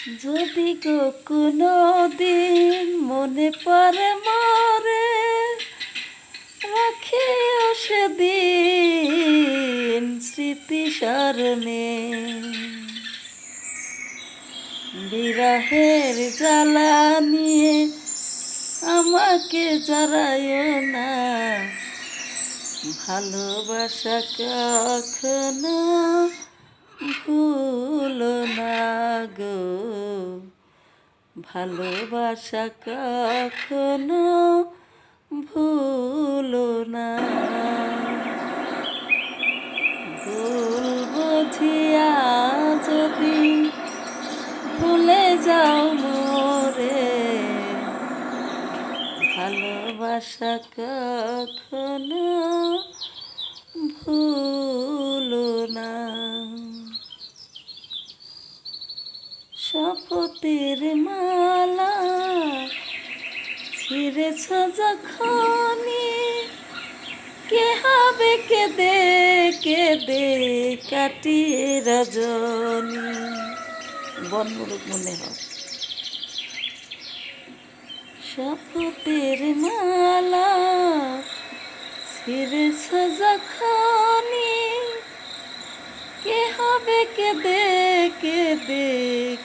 যদি কোনো দিন মনে পড়ে মরে, রাখিও সেদিন স্মৃতি স্মরণে। বিরহের জ্বালা নিয়ে আমাকে জড়াইও না, ভালোবাসা কখনো ভুলো না গো, ভালোবাসা কখনো ভুলো না। ভুল বুঝিয়া যদি ভুলে যাও মোরে, ভালোবাসা কখনো ভুলো না। শপথের মালা ছিঁড়েছ যখনই, কে হবে কেঁদে কেঁদে কাটিয়ে রজনী। বনমুরুক মনে হয়। শপথের মালা ছিঁড়েছ যখনই, কে হবে কেঁদে কেঁদে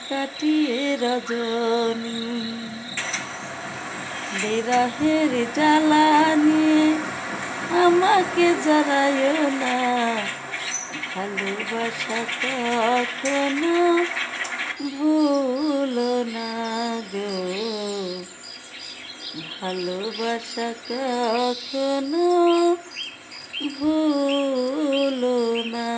কাটিয়ে রজনী। বিরহের জ্বালা নিয়ে আমাকে জড়াইও না, ভালোবাসা কখনো ভুলো না গো, ভালোবাসা কখনো ভুলো না।